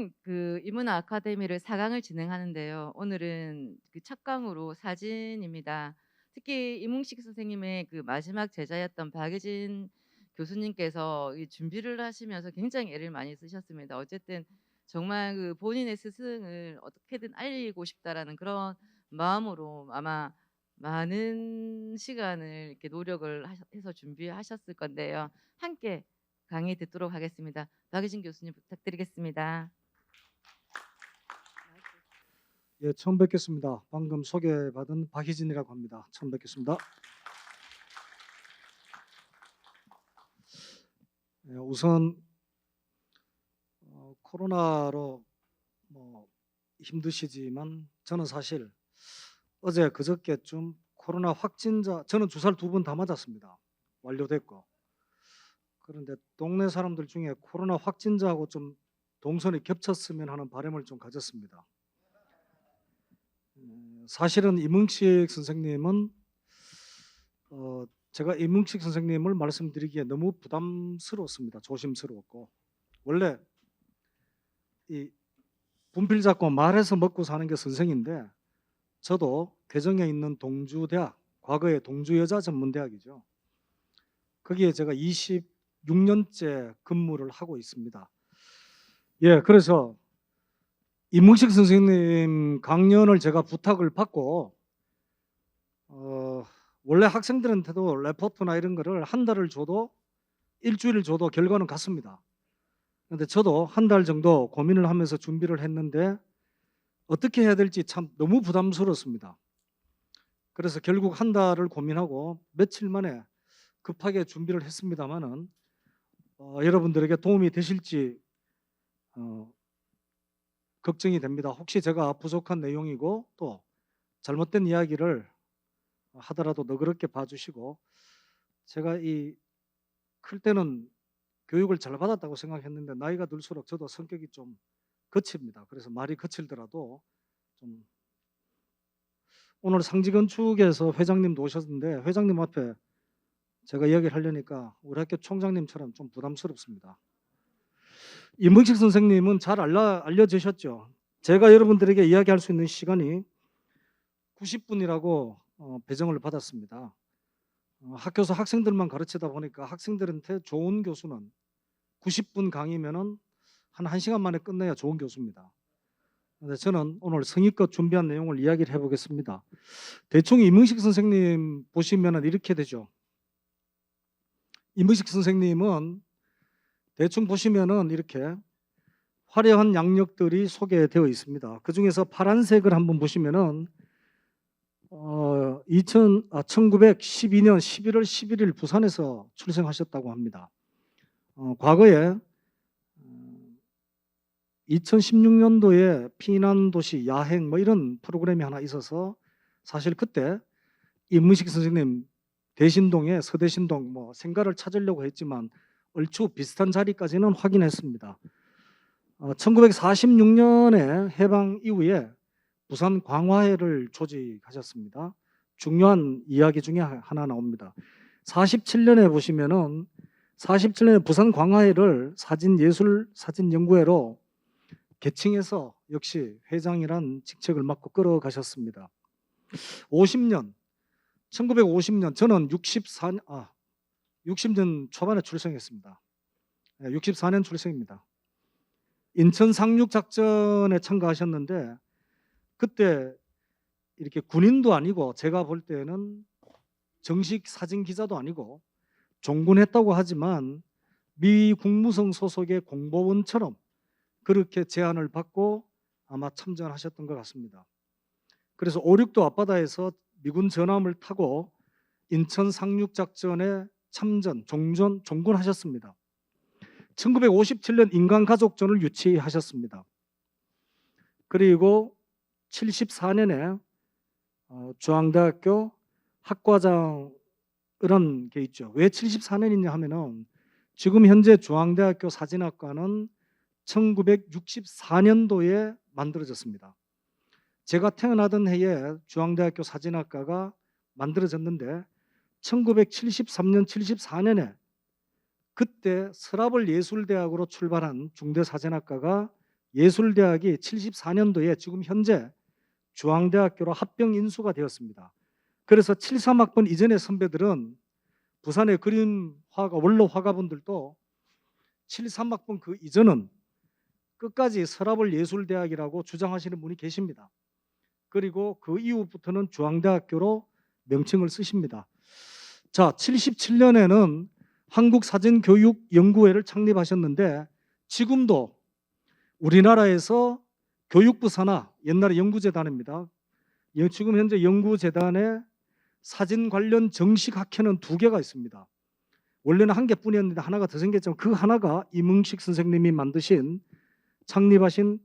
저는 그 이문화 아카데미를 4강을 진행하는데요. 오늘은 그 첫 강으로 사진입니다. 특히 이문식 선생님의 그 마지막 제자였던 박예진 교수님께서 이 준비를 하시면서 굉장히 애를 많이 쓰셨습니다. 어쨌든 정말 그 본인의 스승을 어떻게든 알리고 싶다라는 그런 마음으로 아마 많은 시간을 이렇게 노력을 해서 준비하셨을 건데요. 함께 강의 듣도록 하겠습니다. 박예진 교수님 부탁드리겠습니다. 예, 처음 뵙겠습니다. 방금 소개받은 박희진이라고 합니다. 처음 뵙겠습니다. 예, 우선 코로나로 뭐 힘드시지만 저는 사실 어제 그저께쯤 코로나 확진자, 저는 주사를 2번 다 맞았습니다. 완료됐고. 그런데 동네 사람들 중에 코로나 확진자하고 좀 동선이 겹쳤으면 하는 바람을 좀 가졌습니다. 사실은 이문식 선생님은 제가 이문식 선생님을 말씀드리기에 너무 부담스러웠습니다. 조심스러웠고, 원래 이 분필 잡고 말해서 먹고 사는 게 선생인데, 저도 개정에 있는 동주대학, 과거의 동주여자전문대학이죠. 거기에 제가 26년째 근무를 하고 있습니다. 예, 그래서 이문식 선생님 강연을 제가 부탁을 받고 원래 학생들한테도 레포트나 이런 거를 한 달을 줘도 일주일을 줘도 결과는 같습니다. 그런데 저도 한 달 정도 고민을 하면서 준비를 했는데 어떻게 해야 될지 참 너무 부담스러웠습니다. 그래서 결국 한 달을 고민하고 며칠 만에 급하게 준비를 했습니다마는 여러분들에게 도움이 되실지 걱정이 됩니다. 혹시 제가 부족한 내용이고 또 잘못된 이야기를 하더라도 너그럽게 봐주시고, 제가 이 클 때는 교육을 잘 받았다고 생각했는데 나이가 들수록 저도 성격이 좀 거칩니다. 그래서 말이 거칠더라도 좀, 오늘 상지건축에서 회장님도 오셨는데 회장님 앞에 제가 이야기를 하려니까 우리 학교 총장님처럼 좀 부담스럽습니다. 이문식 선생님은 잘 알려주셨죠. 제가 여러분들에게 이야기할 수 있는 시간이 90분이라고 배정을 받았습니다. 학교에서 학생들만 가르치다 보니까 학생들한테 좋은 교수는 90분 강의면은 한 1시간 만에 끝내야 좋은 교수입니다. 그런데 저는 오늘 성의껏 준비한 내용을 이야기를 해보겠습니다. 대충 이문식 선생님 보시면은 이렇게 되죠. 이문식 선생님은 대충 보시면은 이렇게 화려한 양력들이 소개되어 있습니다. 그 중에서 파란색을 한번 보시면은 1912년 11월 11일 부산에서 출생하셨다고 합니다. 과거에 2016년도에 피난도시 야행 뭐 이런 프로그램이 하나 있어서 사실 그때 이문식 선생님 대신동에 서대신동 뭐 생가를 찾으려고 했지만 얼추 비슷한 자리까지는 확인했습니다. 1946년에 해방 이후에 부산 광화회를 조직하셨습니다. 중요한 이야기 중에 하나 나옵니다. 47년에 보시면은 47년에 부산 광화회를 사진연구회로 개칭해서 역시 회장이란 직책을 맡고 끌어가셨습니다. 50년, 1950년 저는 60년 초반에 출생했습니다. 64년 출생입니다. 인천 상륙 작전에 참가하셨는데 그때 이렇게 군인도 아니고 제가 볼 때는 정식 사진 기자도 아니고 종군했다고 하지만 미 국무성 소속의 공보원처럼 그렇게 제안을 받고 아마 참전하셨던 것 같습니다. 그래서 5.6도 앞바다에서 미군 전함을 타고 인천 상륙 작전에 종군하셨습니다. 1957년 인간가족전을 유치하셨습니다. 그리고 74년에 중앙대학교 학과장 이런 게 있죠. 왜 74년이냐 하면은 지금 현재 중앙대학교 사진학과는 1964년도에 만들어졌습니다. 제가 태어나던 해에 중앙대학교 사진학과가 만들어졌는데 1973년, 74년에 그때 서라벌 예술대학으로 출발한 중대사진학과가 예술대학이 74년도에 지금 현재 중앙대학교로 합병 인수가 되었습니다. 그래서 73학번 이전의 선배들은 부산의 그림화가 원로 화가분들도 73학번 그 이전은 끝까지 서라벌 예술대학이라고 주장하시는 분이 계십니다. 그리고 그 이후부터는 중앙대학교로 명칭을 쓰십니다. 자, 77년에는 한국사진교육연구회를 창립하셨는데 지금도 우리나라에서 교육부 산하, 옛날에 연구재단입니다. 지금 현재 연구재단에 사진 관련 정식 학회는 2개가 있습니다. 원래는 1개뿐이었는데 하나가 더 생겼지만 그 하나가 이문식 선생님이 만드신 창립하신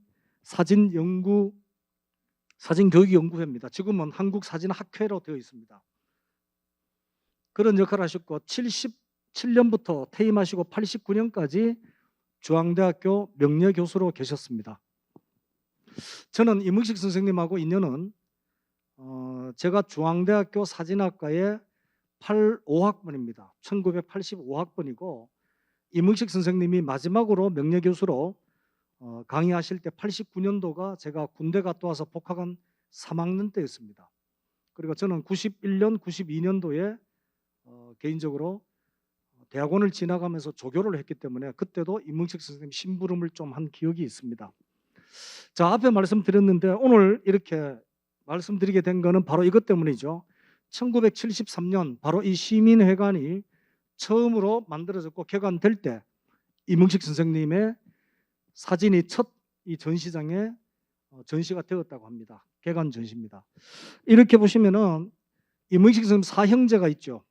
사진교육연구회입니다. 지금은 한국사진학회로 되어 있습니다. 그런 역할을 하셨고 77년부터 퇴임하시고 89년까지 중앙대학교 명예교수로 계셨습니다. 저는 이문식 선생님하고 인연은 제가 중앙대학교 사진학과의 5학번입니다. 1985학번이고 이문식 선생님이 마지막으로 명예교수로 강의하실 때 89년도가 제가 군대 갔다 와서 복학한 3학년 때였습니다. 그리고 저는 91년, 92년도에 개인적으로 대학원을 지나가면서 조교를 했기 때문에 그때도 이문식 선생님 심부름을 좀 한 기억이 있습니다. 자, 앞에 말씀드렸는데 오늘 이렇게 말씀드리게 된 거는 바로 이것 때문이죠. 1973년 바로 이 시민회관이 처음으로 만들어졌고 개관될 때 이문식 선생님의 사진이 첫 이 전시장에 전시가 되었다고 합니다. 개관 전시입니다. 이렇게 보시면은 이문식 선생님 사형제가 있죠.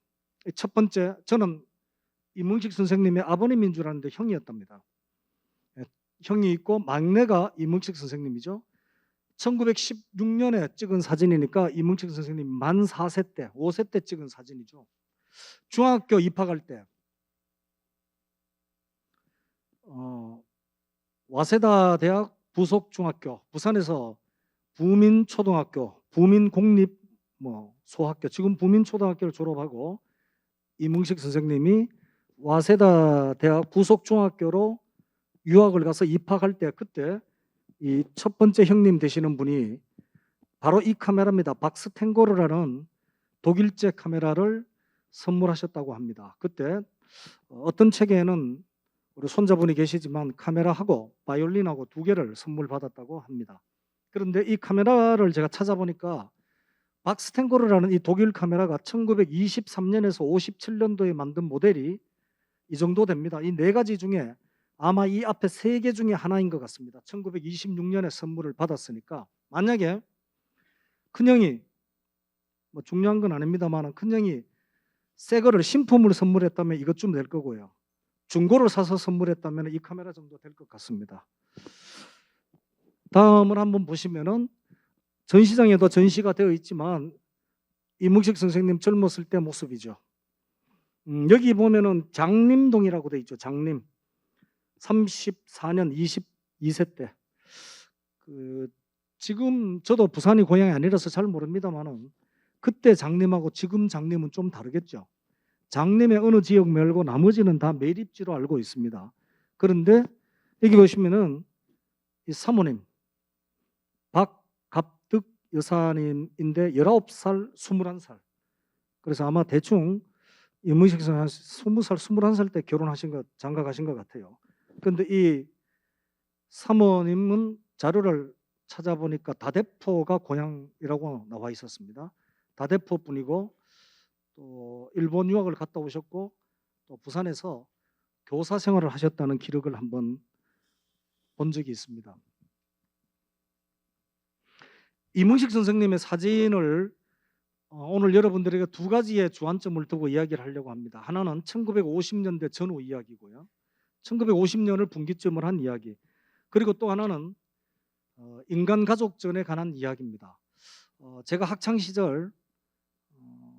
첫 번째, 저는 이문식 선생님의 아버님인 줄 알았는데 형이었답니다. 형이 있고 막내가 이문식 선생님이죠. 1916년에 찍은 사진이니까 이문식 선생님 만 4세 때, 5세 때 찍은 사진이죠. 중학교 입학할 때 와세다 대학 부속중학교, 부산에서 부민초등학교, 부민공립 소학교, 지금 부민초등학교를 졸업하고 이문식 선생님이 와세다 대학 부속중학교로 유학을 가서 입학할 때 그때 이 첫 번째 형님 되시는 분이 바로 이 카메라입니다. 박스탱고르라는 독일제 카메라를 선물하셨다고 합니다. 그때 어떤 책에는 우리 손자분이 계시지만 카메라하고 바이올린하고 2개를 선물 받았다고 합니다. 그런데 이 카메라를 제가 찾아보니까 박스탱고르라는 이 독일 카메라가 1923년에서 57년도에 만든 모델이 이 정도 됩니다. 이 4가지 중에 아마 이 앞에 3개 중에 하나인 것 같습니다. 1926년에 선물을 받았으니까 만약에 큰형이 중요한 건 아닙니다만 큰형이 새 거를 신품을 선물했다면 이것쯤 될 거고요. 중고를 사서 선물했다면 이 카메라 정도 될 것 같습니다. 다음을 한번 보시면은 전시장에도 전시가 되어 있지만 이문식 선생님 젊었을 때 모습이죠. 여기 보면은 장림동이라고 되어 있죠. 장림. 34년 22세 때. 지금 저도 부산이 고향이 아니라서 잘 모릅니다만은 그때 장림하고 지금 장림은 좀 다르겠죠. 장림의 어느 지역 말고 나머지는 다 매립지로 알고 있습니다. 그런데 여기 보시면은 이 사모님 박갑득 여사님인데 19살, 21살. 그래서 아마 대충 이문식 선생님 20살, 21살 때 결혼하신 것, 장가 가신 것 같아요. 그런데 이 사모님은 자료를 찾아보니까 다대포가 고향이라고 나와 있었습니다. 다대포 분이고 또 일본 유학을 갔다 오셨고 또 부산에서 교사 생활을 하셨다는 기록을 한번 본 적이 있습니다. 이문식 선생님의 사진을 오늘 여러분들에게 2가지의 주안점을 두고 이야기를 하려고 합니다. 하나는 1950년대 전후 이야기고요. 1950년을 분기점을 한 이야기. 그리고 또 하나는 인간가족전에 관한 이야기입니다. 제가 학창시절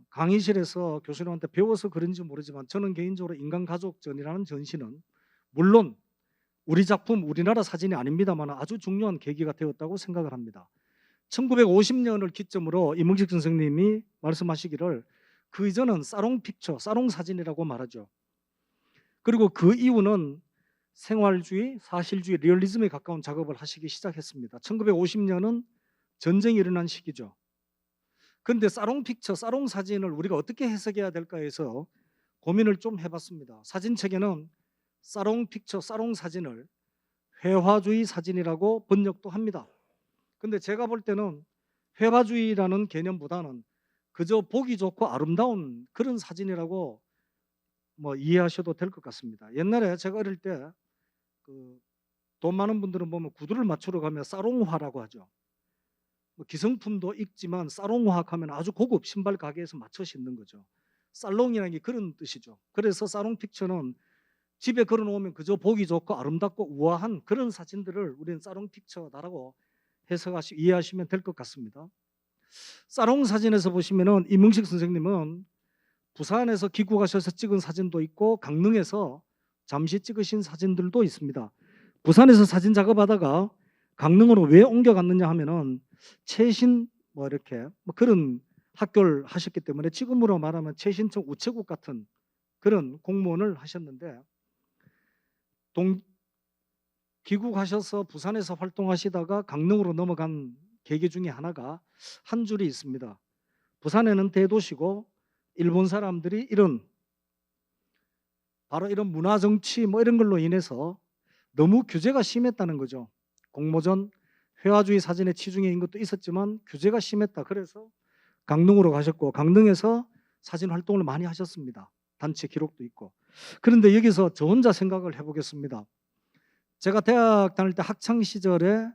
강의실에서 교수님한테 배워서 그런지 모르지만 저는 개인적으로 인간가족전이라는 전시는 물론 우리 작품, 우리나라 사진이 아닙니다만 아주 중요한 계기가 되었다고 생각을 합니다. 1950년을 기점으로 이문식 선생님이 말씀하시기를 그 이전은 사롱 픽처, 사롱 사진이라고 말하죠. 그리고 그 이후는 생활주의, 사실주의, 리얼리즘에 가까운 작업을 하시기 시작했습니다. 1950년은 전쟁이 일어난 시기죠. 그런데 사롱 픽처, 사롱 사진을 우리가 어떻게 해석해야 될까 해서 고민을 좀 해봤습니다. 사진책에는 사롱 픽처, 사롱 사진을 회화주의 사진이라고 번역도 합니다. 근데 제가 볼 때는 회화주의라는 개념보다는 그저 보기 좋고 아름다운 그런 사진이라고 뭐 이해하셔도 될 것 같습니다. 옛날에 제가 어릴 때 돈 많은 분들은 보면 구두를 맞추러 가면 사롱화라고 하죠. 뭐 기성품도 있지만 사롱화 하면 아주 고급 신발 가게에서 맞춰 신는 거죠. 살롱이라는 게 그런 뜻이죠. 그래서 사롱 픽처는 집에 걸어놓으면 그저 보기 좋고 아름답고 우아한 그런 사진들을 우리는 사롱 픽처다라고 해석하시 이해하시면 될 것 같습니다. 사롱 사진에서 보시면은 이문식 선생님은 부산에서 귀국하셔서 찍은 사진도 있고 강릉에서 잠시 찍으신 사진들도 있습니다. 부산에서 사진 작업하다가 강릉으로 왜 옮겨갔느냐 하면은 최신 뭐 이렇게 뭐 그런 학교를 하셨기 때문에 지금으로 말하면 최신청 우체국 같은 그런 공무원을 하셨는데 귀국하셔서 부산에서 활동하시다가 강릉으로 넘어간 계기 중에 하나가 한 줄이 있습니다. 부산에는 대도시고 일본 사람들이 바로 이런 문화 정치 뭐 이런 걸로 인해서 너무 규제가 심했다는 거죠. 공모전 회화주의 사진의 치중인 것도 있었지만 규제가 심했다. 그래서 강릉으로 가셨고 강릉에서 사진 활동을 많이 하셨습니다. 단체 기록도 있고. 그런데 여기서 저 혼자 생각을 해보겠습니다. 제가 대학 다닐 때 학창 시절에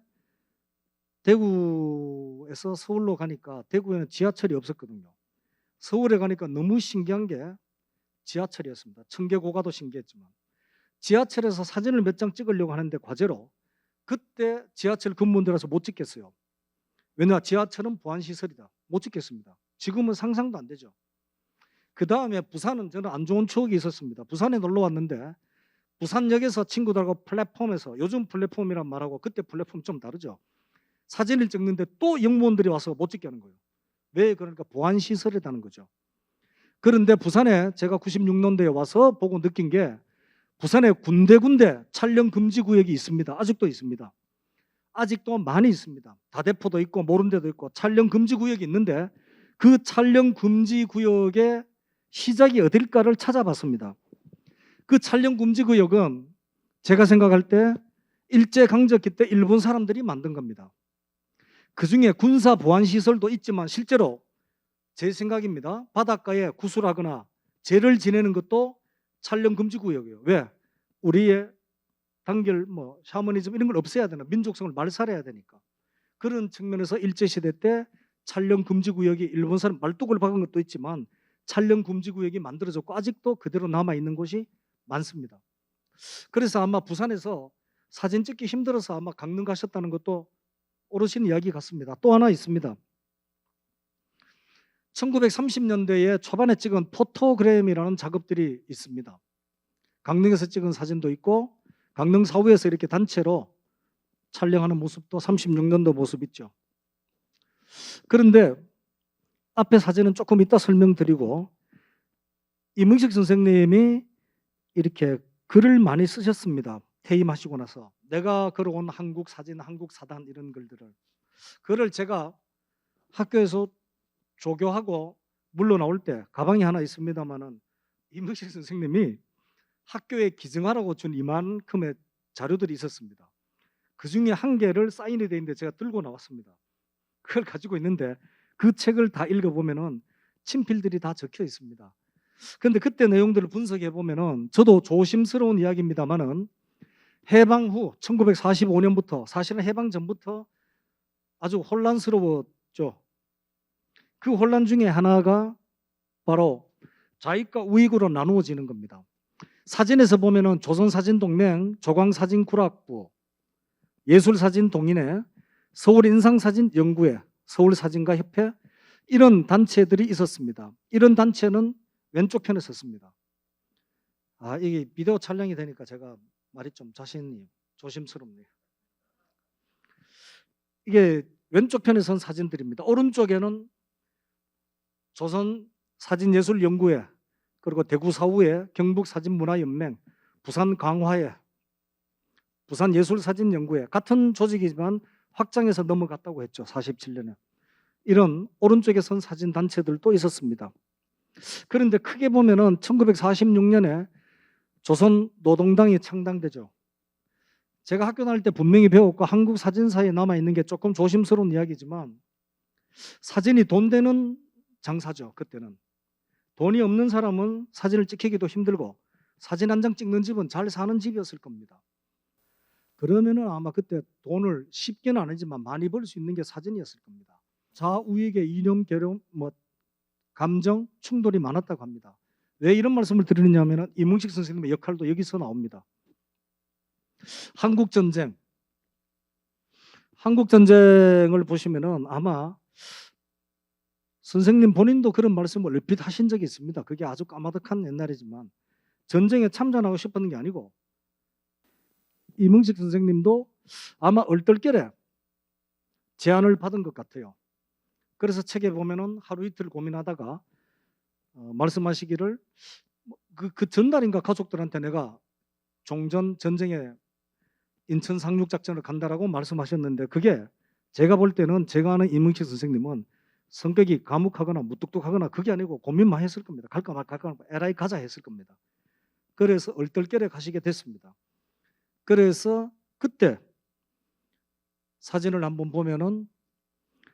대구에서 서울로 가니까 대구에는 지하철이 없었거든요. 서울에 가니까 너무 신기한 게 지하철이었습니다. 청계고가도 신기했지만 지하철에서 사진을 몇 장 찍으려고 하는데 과제로 그때 지하철 근무원들라서 못 찍겠어요. 왜냐 지하철은 보안시설이다. 못 찍겠습니다. 지금은 상상도 안 되죠. 그 다음에 부산은 저는 안 좋은 추억이 있었습니다. 부산에 놀러 왔는데 부산역에서 친구들하고 플랫폼에서 요즘 플랫폼이란 말하고 그때 플랫폼 좀 다르죠. 사진을 찍는데 또 영무원들이 와서 못 찍게 하는 거예요. 왜? 그러니까 보안시설이라는 거죠. 그런데 부산에 제가 96년도에 와서 보고 느낀 게 부산에 군데군데 촬영 금지 구역이 있습니다. 아직도 있습니다. 아직도 많이 있습니다. 다대포도 있고 모른 데도 있고 촬영 금지 구역이 있는데 그 촬영 금지 구역의 시작이 어딜까를 찾아봤습니다. 그 촬영 금지 구역은 제가 생각할 때 일제강점기 때 일본 사람들이 만든 겁니다. 그중에 군사 보안 시설도 있지만 실제로 제 생각입니다. 바닷가에 구술하거나 제를 지내는 것도 촬영 금지 구역이에요. 왜? 우리의 단결 뭐 샤머니즘 이런 걸 없애야 되나 민족성을 말살해야 되니까 그런 측면에서 일제시대 때 촬영 금지 구역이 일본 사람 말뚝을 박은 것도 있지만 촬영 금지 구역이 만들어졌고 아직도 그대로 남아 있는 곳이 많습니다. 그래서 아마 부산에서 사진 찍기 힘들어서 아마 강릉 가셨다는 것도 오르신 이야기 같습니다. 또 하나 있습니다. 1930년대에 초반에 찍은 포토그램이라는 작업들이 있습니다. 강릉에서 찍은 사진도 있고 강릉 사후에서 이렇게 단체로 촬영하는 모습도 36년도 모습 있죠. 그런데 앞에 사진은 조금 이따 설명드리고 이문식 선생님이 이렇게 글을 많이 쓰셨습니다. 퇴임하시고 나서 내가 걸어온 한국 사진, 한국 사단 이런 글들을 그를 제가 학교에서 조교하고 물러나올 때 가방이 하나 있습니다만은 이문식 선생님이 학교에 기증하라고 준 이만큼의 자료들이 있었습니다. 그 중에 한 개를 사인이 돼 있는데 제가 들고 나왔습니다. 그걸 가지고 있는데 그 책을 다 읽어보면은 친필들이 다 적혀 있습니다. 그런데 그때 내용들을 분석해 보면은 저도 조심스러운 이야기입니다만은 해방 후 1945년부터 사실은 해방 전부터 아주 혼란스러웠죠. 그 혼란 중에 하나가 바로 좌익과 우익으로 나누어지는 겁니다. 사진에서 보면은 조선사진동맹, 조광사진구락부, 예술사진동인회, 서울인상사진연구회, 서울사진가협회 이런 단체들이 있었습니다. 이런 단체는 왼쪽 편에 섰습니다. 이게 비디오 촬영이 되니까 제가 말이 좀 자신이 조심스럽네요. 이게 왼쪽 편에 선 사진들입니다. 오른쪽에는 조선사진예술연구회 그리고 대구사후회, 경북사진문화연맹, 부산광화회 부산예술사진연구회 같은 조직이지만 확장해서 넘어갔다고 했죠. 47년에. 이런 오른쪽에 선 사진 단체들도 있었습니다. 그런데 크게 보면은 1946년에 조선노동당이 창당되죠. 제가 학교 다닐 때 분명히 배웠고 한국 사진사에 남아있는 게 조금 조심스러운 이야기지만 사진이 돈 되는 장사죠. 그때는. 돈이 없는 사람은 사진을 찍히기도 힘들고 사진 한 장 찍는 집은 잘 사는 집이었을 겁니다. 그러면은 아마 그때 돈을 쉽게는 아니지만 많이 벌 수 있는 게 사진이었을 겁니다. 좌우익의 이념, 결혼, 감정 충돌이 많았다고 합니다. 왜 이런 말씀을 드리느냐면은 이문식 선생님의 역할도 여기서 나옵니다. 한국전쟁을 보시면은 아마 선생님 본인도 그런 말씀을 얼핏 하신 적이 있습니다. 그게 아주 까마득한 옛날이지만 전쟁에 참전하고 싶었는 게 아니고 이문식 선생님도 아마 얼떨결에 제안을 받은 것 같아요. 그래서 책에 보면은 하루 이틀 고민하다가 말씀하시기를 그 전날인가 가족들한테 내가 종전 전쟁에 인천 상륙작전을 간다라고 말씀하셨는데 그게 제가 볼 때는 제가 아는 이문식 선생님은 성격이 과묵하거나 무뚝뚝하거나 그게 아니고 고민만 했을 겁니다. 갈까 말까 에라이 가자 했을 겁니다. 그래서 얼떨결에 가시게 됐습니다. 그래서 그때 사진을 한번 보면은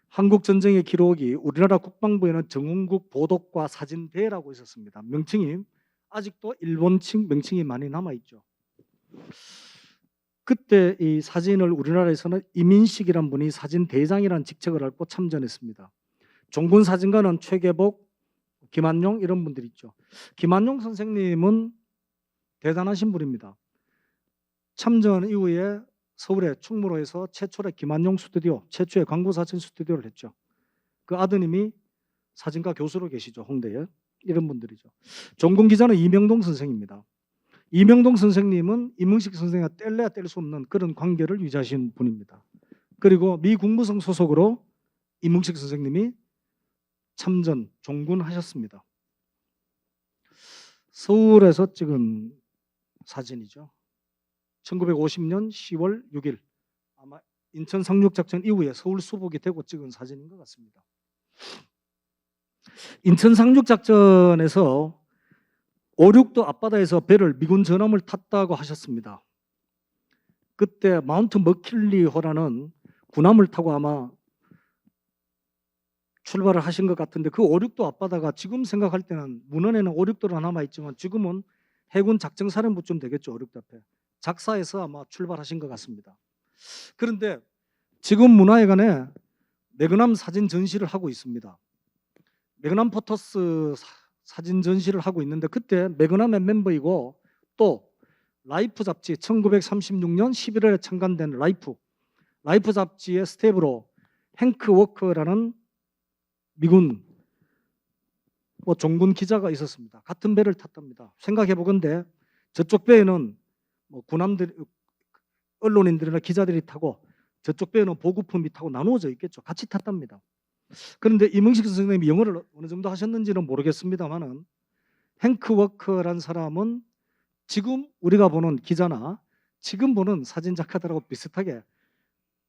한국 전쟁의 기록이 우리나라 국방부에는 정운국 보독과 사진대라고 있었습니다. 명칭이 아직도 일본식 명칭이 많이 남아 있죠. 그때 이 사진을 우리나라에서는 이민식이란 분이 사진대장이라는 직책을 앓고 참전했습니다. 종군 사진가는 최계복, 김한용 이런 분들 있죠. 김한용 선생님은 대단하신 분입니다. 참전 이후에 서울의 충무로에서 최초의 김한용 스튜디오, 최초의 광고사진 스튜디오를 했죠. 그 아드님이 사진가 교수로 계시죠. 홍대에. 이런 분들이죠. 종군 기자는 이명동 선생입니다. 이명동 선생님은 이문식 선생과 뗄래야 뗄 수 없는 그런 관계를 유지하신 분입니다. 그리고 미 국무성 소속으로 이문식 선생님이 참전, 종군하셨습니다. 서울에서 찍은 사진이죠. 1950년 10월 6일 아마 인천 상륙작전 이후에 서울 수복이 되고 찍은 사진인 것 같습니다. 인천 상륙작전에서 5.6도 앞바다에서 배를 미군 전함을 탔다고 하셨습니다. 그때 마운트 머킬리호라는 군함을 타고 아마 출발을 하신 것 같은데 그 5.6도 앞바다가 지금 생각할 때는 문헌에는 5.6도로 남아있지만 지금은 해군 작정사령부쯤 되겠죠. 5.6도 앞에. 작사에서 아마 출발하신 것 같습니다. 그런데 지금 문화회관에 매그남 사진 전시를 하고 있습니다. 매그남 포터스 사진 전시를 하고 있는데 그때 매그남의 멤버이고 또 라이프 잡지 1936년 11월에 창간된 라이프 잡지의 스텝으로 행크 워커라는 미군 종군 기자가 있었습니다. 같은 배를 탔답니다. 생각해 보건대 저쪽 배에는 군함들, 언론인들이나 기자들이 타고 저쪽 배에는 보급품이 타고 나누어져 있겠죠. 같이 탔답니다. 그런데 이문식 선생님이 영어를 어느 정도 하셨는지는 모르겠습니다만은 행크 워커란 사람은 지금 우리가 보는 기자나 지금 보는 사진 작가들하고 비슷하게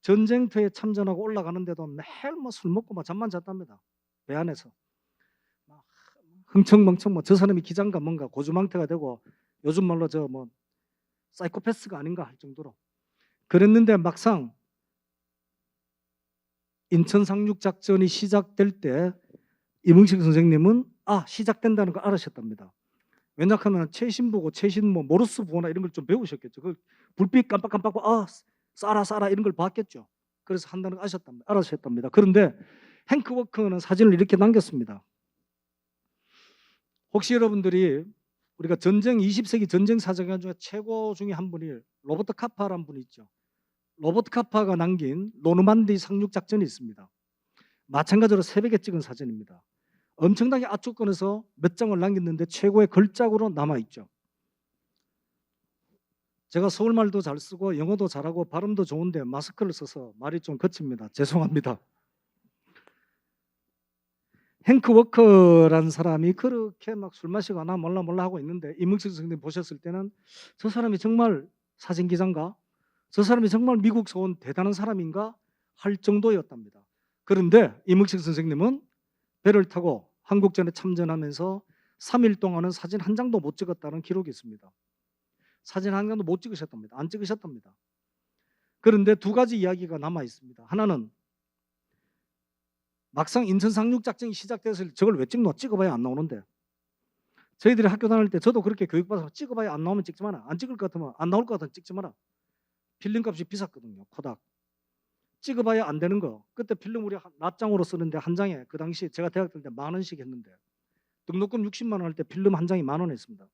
전쟁터에 참전하고 올라가는데도 매일 술 먹고 잠만 잤답니다. 배 안에서. 흥청망청 저 사람이 기자인가 뭔가 고주망태가 되고 요즘 말로 사이코패스가 아닌가 할 정도로 그랬는데 막상 인천 상륙작전이 시작될 때 이문식 선생님은 시작된다는 걸 알으셨답니다. 왜냐하면 최신 보고 모르스 보거나 이런 걸 좀 배우셨겠죠. 그 불빛 깜빡깜빡 쏴라 이런 걸 봤겠죠. 그래서 한다는 걸 알으셨답니다. 그런데 행크 워커는 사진을 이렇게 남겼습니다. 혹시 여러분들이 우리가 20세기 전쟁 사정관 중에 최고 중에 한 분이 로버트 카파라는 분이 있죠. 로버트 카파가 남긴 노르만디 상륙작전이 있습니다. 마찬가지로 새벽에 찍은 사진입니다. 엄청나게 압축권에서 몇 장을 남겼는데 최고의 걸작으로 남아있죠. 제가 서울말도 잘 쓰고 영어도 잘하고 발음도 좋은데 마스크를 써서 말이 좀 거칩니다. 죄송합니다. 행크 워커라는 사람이 그렇게 술 마시고 몰라 하고 있는데 이문식 선생님 보셨을 때는 저 사람이 정말 사진기자인가? 저 사람이 정말 미국에서 온 대단한 사람인가 할 정도였답니다. 그런데 이문식 선생님은 배를 타고 한국전에 참전하면서 3일 동안은 사진 한 장도 못 찍었다는 기록이 있습니다. 사진 한 장도 못 찍으셨답니다. 안 찍으셨답니다. 그런데 두 가지 이야기가 남아 있습니다. 하나는 막상 인천 상륙작전이 시작돼서 저걸 왜 찍노? 찍어봐야 안 나오는데, 저희들이 학교 다닐 때 저도 그렇게 교육받아서 찍어봐야 안 나오면 찍지 마라, 안 찍을 것 같으면 안 나올 것 같으면 찍지 마라. 필름값이 비쌌거든요. 코닥 찍어봐야 안 되는 거. 그때 필름 우리 낱장으로 쓰는데 한 장에 그 당시 제가 대학 다닐 때 10,000원씩 했는데, 등록금 60만 원 할 때 필름 한 장이 10,000원 했습니다.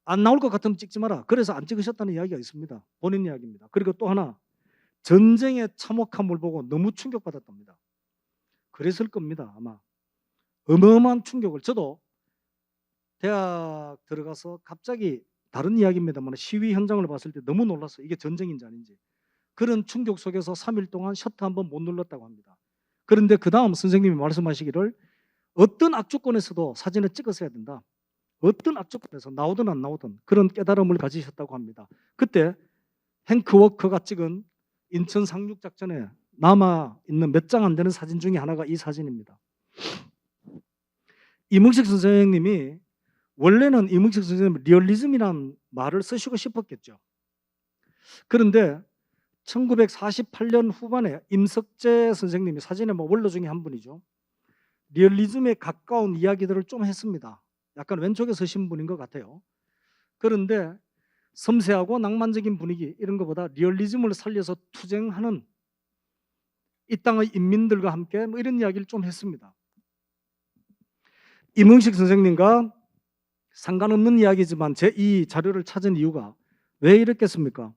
안 나올 것 같으면 찍지 마라. 그래서 안 찍으셨다는 이야기가 있습니다. 본인 이야기입니다. 그리고 또 하나, 전쟁의 참혹함을 보고 너무 충격받았답니다. 그랬을 겁니다. 아마 어마어마한 충격을. 저도 대학 들어가서 갑자기 다른 이야기입니다만 시위 현장을 봤을 때 너무 놀랐어요. 이게 전쟁인지 아닌지. 그런 충격 속에서 3일 동안 셔터 한번 못 눌렀다고 합니다. 그런데 그 다음 선생님이 말씀하시기를 어떤 악조건에서도 사진을 찍었어야 된다. 어떤 악조건에서 나오든 안 나오든 그런 깨달음을 가지셨다고 합니다. 그때 행크 워커가 찍은 인천 상륙작전에 남아있는 몇 장 안 되는 사진 중에 하나가 이 사진입니다. 이문식 선생님이 원래는 이문식 선생님은 리얼리즘이라는 말을 쓰시고 싶었겠죠. 그런데 1948년 후반에 임석재 선생님이 사진의 원로 중에 한 분이죠. 리얼리즘에 가까운 이야기들을 좀 했습니다. 약간 왼쪽에 서신 분인 것 같아요. 그런데 섬세하고 낭만적인 분위기 이런 것보다 리얼리즘을 살려서 투쟁하는 이 땅의 인민들과 함께 뭐 이런 이야기를 좀 했습니다. 이문식 선생님과 상관없는 이야기지만 제 이 자료를 찾은 이유가 왜 이랬겠습니까?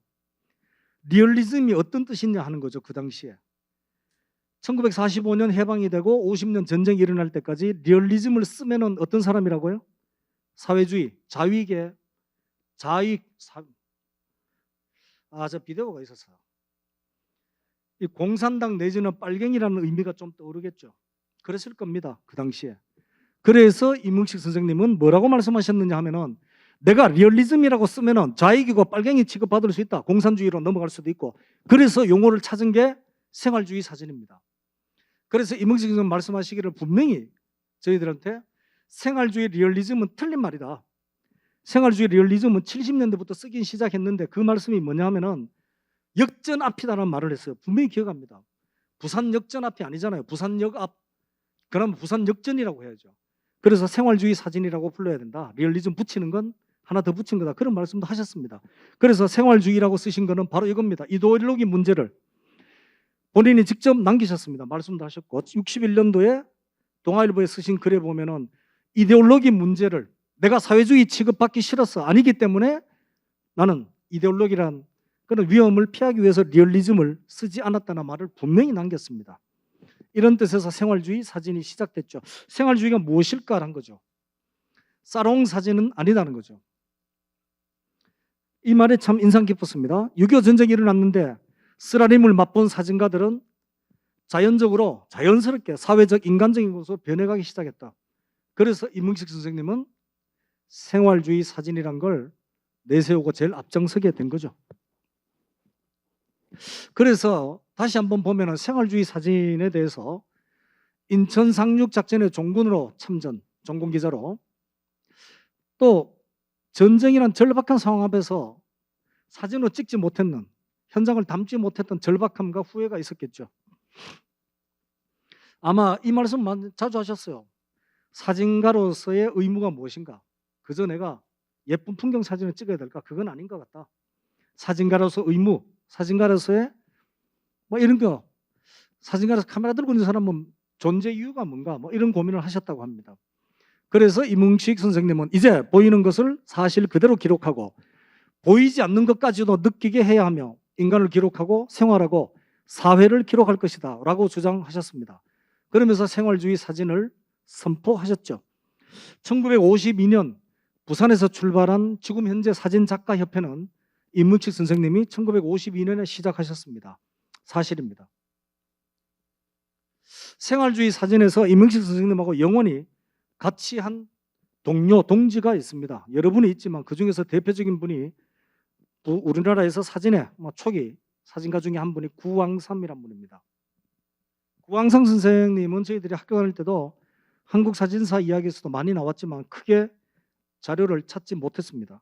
리얼리즘이 어떤 뜻이냐 하는 거죠. 그 당시에 1945년 해방이 되고 50년 전쟁이 일어날 때까지 리얼리즘을 쓰면은 어떤 사람이라고요? 사회주의, 자위계, 자익, 저 비디오가 있었어요. 이 공산당 내지는 빨갱이라는 의미가 좀 떠오르겠죠. 그랬을 겁니다. 그 당시에. 그래서 이문식 선생님은 뭐라고 말씀하셨느냐 하면은 내가 리얼리즘이라고 쓰면은 좌익이고 빨갱이 취급받을 수 있다. 공산주의로 넘어갈 수도 있고. 그래서 용어를 찾은 게 생활주의 사진입니다. 그래서 이문식 선생님 말씀하시기를 분명히 저희들한테 생활주의 리얼리즘은 틀린 말이다. 생활주의 리얼리즘은 70년대부터 쓰긴 시작했는데 그 말씀이 뭐냐 하면은 역전 앞이다라는 말을 했어요. 분명히 기억합니다. 부산 역전 앞이 아니잖아요. 부산역 앞. 그러면 부산 역전이라고 해야죠. 그래서 생활주의 사진이라고 불러야 된다. 리얼리즘 붙이는 건 하나 더 붙인 거다. 그런 말씀도 하셨습니다. 그래서 생활주의라고 쓰신 거는 바로 이겁니다. 이데올로기 문제를 본인이 직접 남기셨습니다. 말씀도 하셨고 61년도에 동아일보에 쓰신 글에 보면은 이데올로기 문제를 내가 사회주의 취급받기 싫어서 아니기 때문에 나는 이데올로기란 그런 위험을 피하기 위해서 리얼리즘을 쓰지 않았다는 말을 분명히 남겼습니다. 이런 뜻에서 생활주의 사진이 시작됐죠. 생활주의가 무엇일까라는 거죠. 사롱 사진은 아니다는 거죠. 이 말에 참 인상 깊었습니다. 6.25 전쟁이 일어났는데 쓰라림을 맛본 사진가들은 자연적으로 자연스럽게 사회적 인간적인 것으로 변해가기 시작했다. 그래서 이문식 선생님은 생활주의 사진이란 걸 내세우고 제일 앞장서게 된 거죠. 그래서 다시 한번 보면 생활주의 사진에 대해서 인천 상륙작전의 종군으로 참전, 종군기자로 또 전쟁이란 절박한 상황 앞에서 사진으로 찍지 못했는, 현장을 담지 못했던 절박함과 후회가 있었겠죠. 아마 이 말씀 자주 하셨어요. 사진가로서의 의무가 무엇인가? 그저 내가 예쁜 풍경 사진을 찍어야 될까? 그건 아닌 것 같다. 사진가로서 의무, 사진가로서의 뭐 이런 거, 사진가로서 카메라 들고 있는 사람은 존재 이유가 뭔가 뭐 이런 고민을 하셨다고 합니다. 그래서 이문식 선생님은 이제 보이는 것을 사실 그대로 기록하고 보이지 않는 것까지도 느끼게 해야 하며 인간을 기록하고 생활하고 사회를 기록할 것이다 라고 주장하셨습니다. 그러면서 생활주의 사진을 선포하셨죠. 1952년 부산에서 출발한 지금 현재 사진작가협회는 이문식 선생님이 1952년에 시작하셨습니다. 사실입니다. 생활주의 사진에서 이문식 선생님하고 영원히 같이 한 동료, 동지가 있습니다. 여러분이 있지만 그중에서 대표적인 분이 우리나라에서 사진의 초기 사진가 중에 한 분이 구왕삼이란 분입니다. 구왕삼 선생님은 저희들이 학교 다닐 때도 한국 사진사 이야기에서도 많이 나왔지만 크게 자료를 찾지 못했습니다.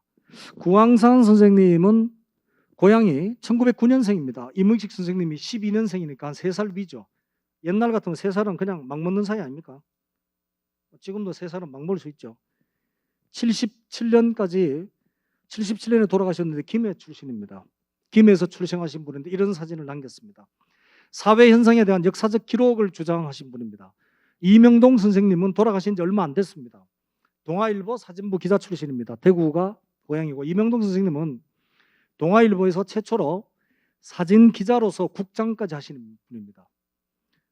구왕삼 선생님은 고향이 1909년생입니다. 이문식 선생님이 12년생이니까 한 3살 위죠. 옛날 같으면 3살은 그냥 막 먹는 사이 아닙니까? 지금도 3살은 막 먹을 수 있죠. 77년까지 77년에 돌아가셨는데 김해 출신입니다. 김해에서 출생하신 분인데 이런 사진을 남겼습니다. 사회 현상에 대한 역사적 기록을 주장하신 분입니다. 이명동 선생님은 돌아가신 지 얼마 안 됐습니다. 동아일보 사진부 기자 출신입니다. 대구가 고향이고, 이명동 선생님은 동아일보에서 최초로 사진 기자로서 국장까지 하시는 분입니다.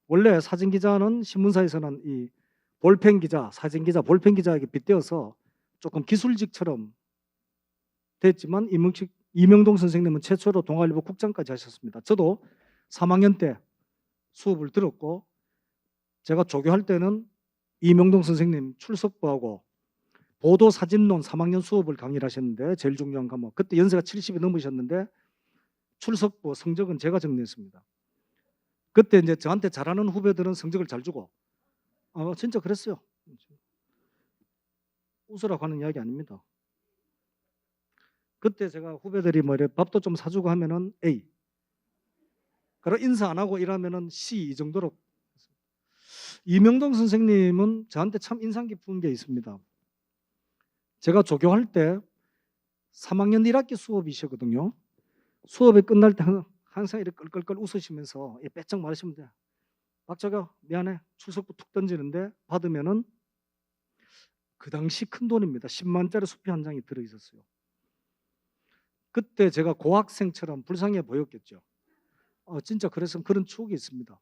원래 사진 기자는 신문사에서는 이 볼펜 기자, 사진 기자, 볼펜 기자에게 빗대어서 조금 기술직처럼 됐지만 이명동 선생님은 최초로 동아일보 국장까지 하셨습니다. 저도 3학년 때 수업을 들었고, 제가 조교할 때는 이명동 선생님 출석부하고 보도사진론 3학년 수업을 강의를 하셨는데, 제일 중요한 과목, 그때 연세가 70이 넘으셨는데 출석부 성적은 제가 정리했습니다. 그때 이제 저한테 잘하는 후배들은 성적을 잘 주고, 진짜 그랬어요. 웃으라고 하는 이야기 아닙니다. 그때 제가 후배들이 뭐 이래 밥도 좀 사주고 하면은 A, 그리고 인사 안 하고 일하면은 C, 이 정도로. 이명동 선생님은 저한테 참 인상 깊은 게 있습니다. 제가 조교할 때 3학년 1학기 수업이시거든요. 수업이 끝날 때 항상 이렇게 끌끌끌 웃으시면서 빼쩍 말하시면 돼요. 박자가 미안해, 출석부 툭 던지는데 받으면은 그 당시 큰 돈입니다. 10만짜리 수표 한 장이 들어있었어요. 그때 제가 고학생처럼 불쌍해 보였겠죠. 진짜 그래서 그런 추억이 있습니다.